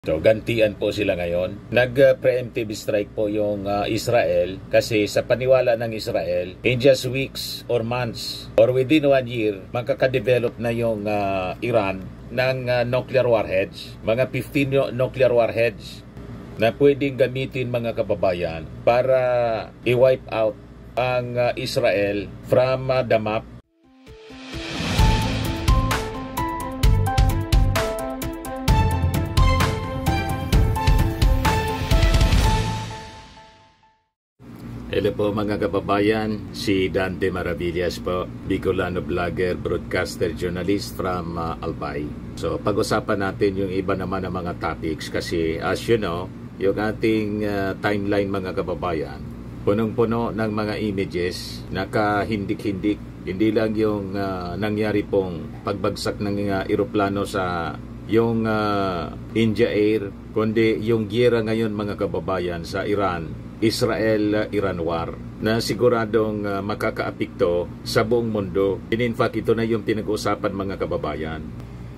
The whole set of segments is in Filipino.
So, gantian po sila ngayon. Nag-preemptive strike po yung Israel kasi sa paniwala ng Israel, in just weeks or months or within 1 year, magkakadevelop na yung Iran ng nuclear warheads, mga 15 nuclear warheads na pwedeng gamitin mga kababayan para i-wipe out ang Israel from the map. Hello po mga kababayan, si Dante Maravillas po, Bicolano vlogger, broadcaster, journalist from Albay. So pag-usapan natin yung iba naman ng mga topics kasi as you know, yung ating timeline mga kababayan, punong-puno ng mga images, nakahindik-hindik. Hindi lang yung nangyari pong pagbagsak ng eroplano sa yung India Air, kundi yung giyera ngayon mga kababayan sa Israel-Iran war na siguradong makakaapekto sa buong mundo. In fact, ito na yung pinag-uusapan mga kababayan.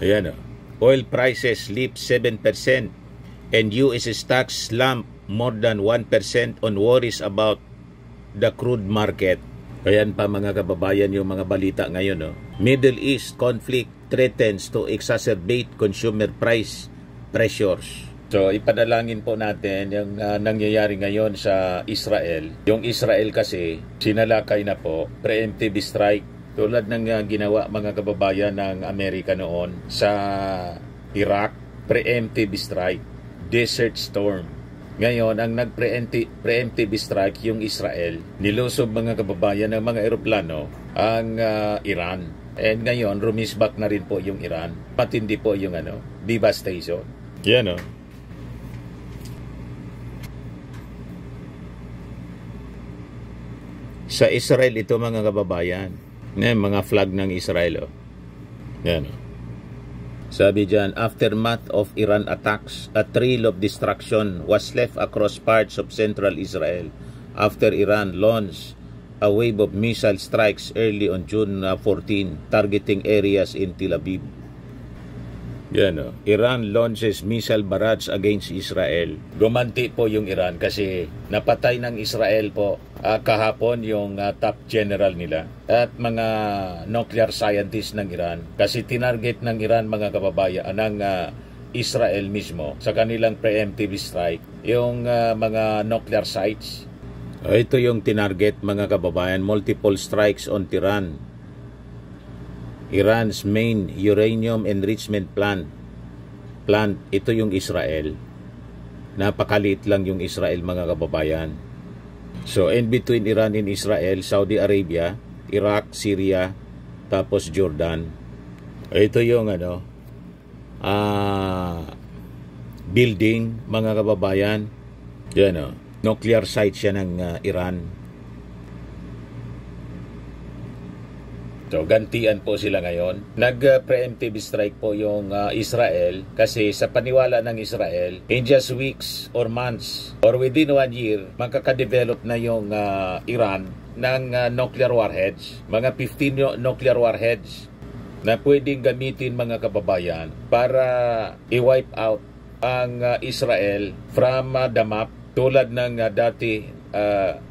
Ayan o. Oil prices leap 7% and US stocks slump more than 1% on worries about the crude market. Ayan pa mga kababayan yung mga balita ngayon. No? Middle East conflict threatens to exacerbate consumer price pressures. So, ipanalangin po natin yung nangyayari ngayon sa Israel. Yung Israel kasi, sinalakay na po, preemptive strike. Tulad ng ginawa mga kababayan ng Amerika noon sa Iraq, preemptive strike, Desert Storm. Ngayon, ang nag-preemptive strike yung Israel. Nilusob mga kababayan ng mga eroplano ang Iran. And ngayon, rumisbak na rin po yung Iran. Patindi po yung devastation. Yan o. Sa Israel ito mga kababayan. Yan, mga flag ng Israel. Oh. Yan. Oh. Sabi dyan, aftermath of Iran attacks, a trail of destruction was left across parts of central Israel after Iran launched a wave of missile strikes early on June 14, targeting areas in Tel Aviv. Yan, oh. Iran launches missile barrage against Israel. Gumanti po yung Iran kasi napatay ng Israel po kahapon yung top general nila at mga nuclear scientists ng Iran kasi tinarget ng Iran mga kababayan ng Israel mismo sa kanilang preemptive strike yung mga nuclear sites. Ito yung tinarget mga kababayan, multiple strikes on Tehran. Iran's main uranium enrichment plant. Ito yung Israel. Napakaliit lang yung Israel mga kababayan. So in between Iran and Israel, Saudi Arabia, Iraq, Syria, tapos Jordan. Ito yung building mga kababayan. Yan nuclear site siya ng Iran. So, gantian po sila ngayon. Nag-preemptive strike po yung Israel kasi sa paniwala ng Israel, in just weeks or months or within 1 year, magkakadevelop na yung Iran ng nuclear warheads, mga 15 nuclear warheads na pwedeng gamitin mga kababayan para i-wipe out ang Israel from the map tulad ng dati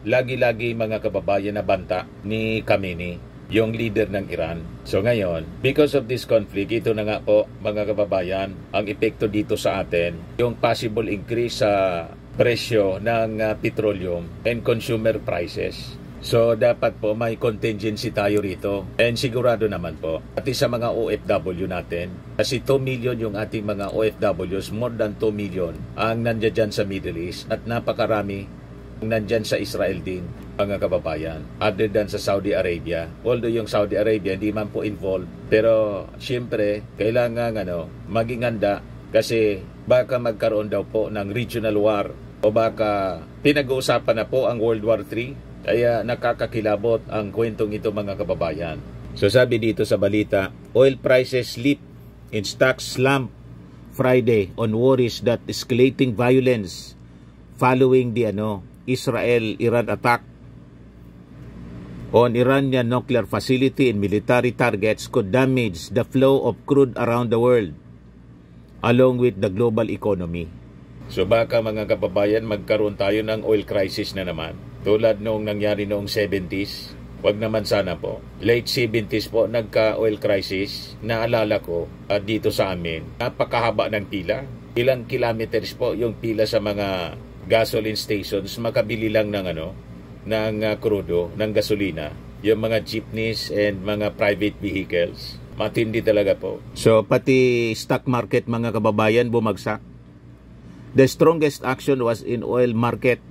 lagi-lagi mga kababayan na banta ni Khamenei, yung leader ng Iran. So ngayon, because of this conflict, ito na nga po mga kababayan, ang epekto dito sa atin, yung possible increase sa presyo ng petroleum and consumer prices. So dapat po may contingency tayo rito. And sigurado naman po, pati sa mga OFW natin, kasi 2 million yung ating mga OFWs, more than 2 million ang nandiyan dyan sa Middle East at napakarami nandyan sa Israel din mga kababayan, other than sa Saudi Arabia. Although yung Saudi Arabia hindi man po involved, pero siyempre kailangan maging handa kasi baka magkaroon daw po ng regional war o baka pinag-uusapan na po ang World War III. Kaya nakakakilabot ang kwentong ito mga kababayan. So sabi dito sa balita, oil prices leap and stocks slump Friday on worries that escalating violence following the Israel-Iran attack on Iranian nuclear facility and military targets could damage the flow of crude around the world. along with the global economy. So baka mga kababayan, magkaroon tayo ng oil crisis na naman. Tulad noong nangyari noong 70s. Wag naman sana po. Late 70s po, nagka-oil crisis. Naalala ko dito sa amin, napakahaba ng pila. Ilang kilometers po yung pila sa mga gasoline stations. Makabili lang ng krudo, ng gasolina. Yung mga jeepneys and mga private vehicles. Matindi talaga po. So pati stock market mga kababayan bumagsak. The strongest action was in oil market,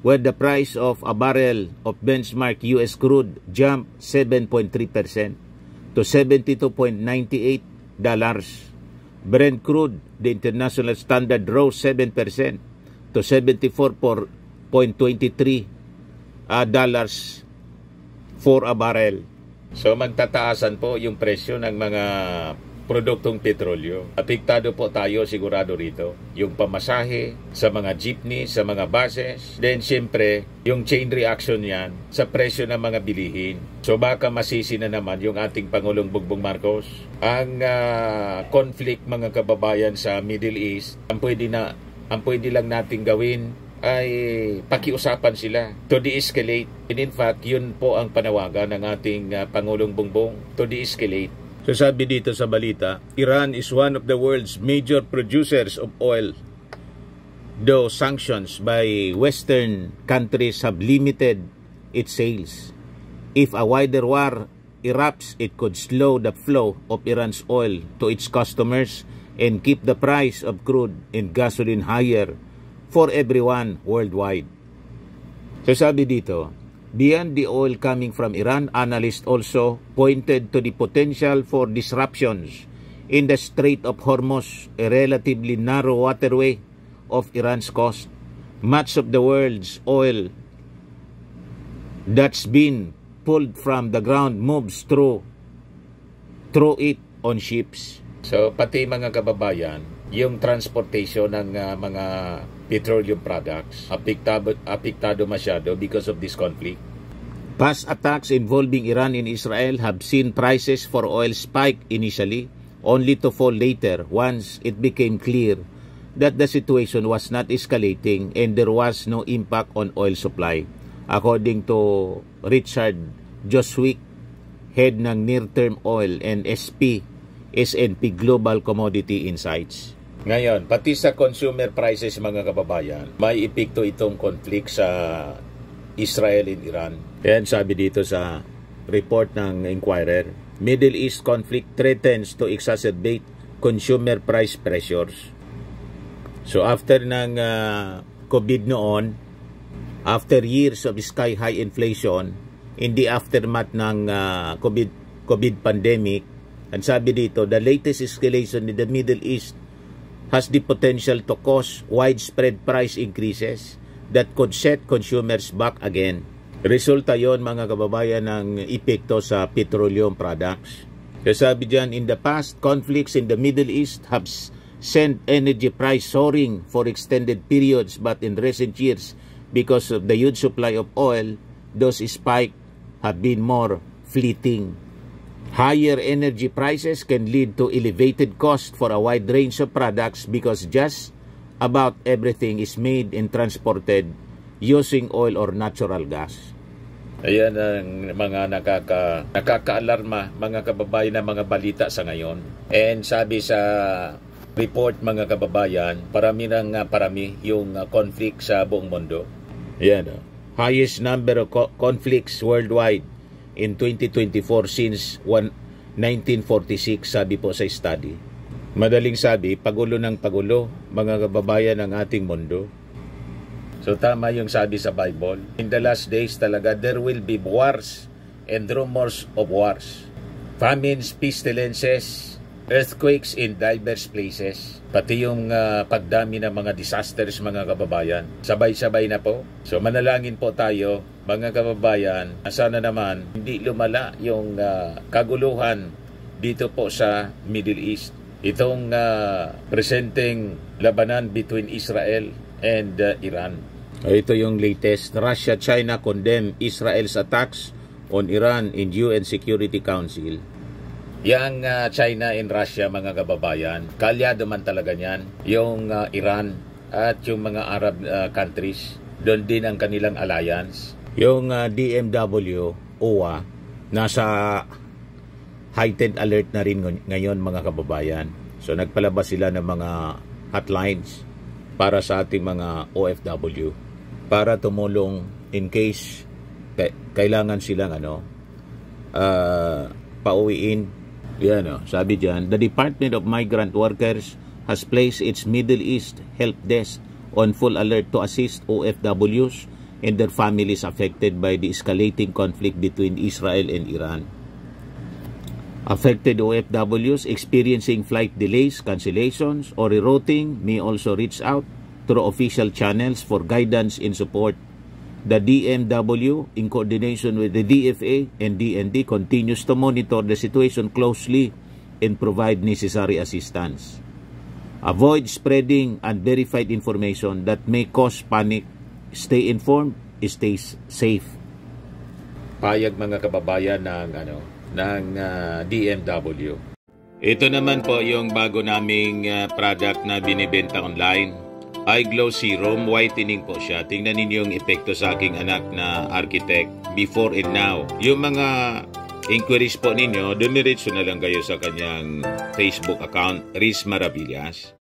where the price of a barrel of benchmark US crude jumped 7.3% to $72.98. Brent crude, the international standard, rose 7% to $74.23 for a barrel. So magtataasan po yung presyo ng mga produktong petrolyo. Apektado po tayo sigurado rito. Yung pamasahe sa mga jeepney, sa mga buses. Then siyempre, yung chain reaction yan sa presyo ng mga bilihin. So baka masisi na naman yung ating Pangulong Bongbong Marcos. Ang conflict mga kababayan sa Middle East, ang pwede lang natin gawin ay pakiusapan sila to de-escalate. And in fact, yun po ang panawagan ng ating Pangulong Bongbong, to de-escalate. So sabi dito sa balita, Iran is one of the world's major producers of oil. Though sanctions by Western countries have limited its sales. If a wider war erupts, it could slow the flow of Iran's oil to its customers and keep the price of crude and gasoline higher for everyone worldwide. So sabi dito, beyond the oil coming from Iran, analysts also pointed to the potential for disruptions in the Strait of Hormuz, a relatively narrow waterway of Iran's coast. Much of the world's oil that's been pulled from the ground moves through it on ships. So pati mga kababayan, yung transportation ng mga petroleum products apektado masyado because of this conflict. Past attacks involving Iran and Israel have seen prices for oil spike initially, only to fall later once it became clear that the situation was not escalating and there was no impact on oil supply. According to Richard Joswick, head ng Near-Term Oil and S&P Global Commodity Insights. Ngayon, pati sa consumer prices mga kababayan, may epekto itong conflict sa Israel and Iran. Yan sabi dito sa report ng Inquirer, Middle East conflict threatens to exacerbate consumer price pressures. So after ng COVID noon, after years of sky-high inflation, in the aftermath ng COVID pandemic, ang sabi dito, the latest escalation in the Middle East has the potential to cause widespread price increases that could set consumers back again. Resulta yon mga kababayan ng epekto sa petroleum products. Sabi dyan, in the past, conflicts in the Middle East have sent energy price soaring for extended periods, but in recent years, because of the huge supply of oil, those spikes have been more fleeting. Higher energy prices can lead to elevated cost for a wide range of products because just about everything is made and transported using oil or natural gas. Ayan ang mga nakaka-alarma mga kababayan na mga balita sa ngayon. And sabi sa report mga kababayan, parami yung conflict sa buong mundo. Ayan, highest number of conflicts worldwide in 2024 since 1946, sabi po sa study. Madaling sabi, pagulo ng pagulo, mga kababayan ng ating mundo. So tama yung sabi sa Bible. In the last days talaga, there will be wars and rumors of wars. Famines, pestilences, earthquakes in diverse places. Pati yung pagdami ng mga disasters mga kababayan. Sabay-sabay na po. So manalangin po tayo mga kababayan. Sana naman hindi lumala yung kaguluhan dito po sa Middle East. Itong presenting labanan between Israel and Iran. Ito yung latest. Russia, China condemn Israel's attacks on Iran in UN Security Council. Yang China and Russia, mga kababayan, kalyado man talaga niyan. Yung Iran at yung mga Arab countries, doon din ang kanilang alliance. Yung DMW, OWA, nasa heightened alert na rin ngayon, mga kababayan. So nagpalabas sila ng mga hotlines para sa ating mga OFW para tumulong in case kailangan silang pauwiin. Yan, sabi dyan, the Department of Migrant Workers has placed its Middle East help desk on full alert to assist OFWs and their families affected by the escalating conflict between Israel and Iran. Affected OFWs experiencing flight delays, cancellations, or rerouting may also reach out through official channels for guidance and support. The DMW, in coordination with the DFA and DND, continues to monitor the situation closely and provide necessary assistance. Avoid spreading unverified information that may cause panic. Stay informed, stay safe. Payag, mga kababayan, ng DMW. Ito naman po yung bago naming product na binibenta online. iGlow Serum Whitening po siya. Tingnan ninyo yung epekto sa aking anak na architect before and now. Yung mga inquiries po ninyo, dumiretso na lang kayo sa kanyang Facebook account, Riz Maravillas.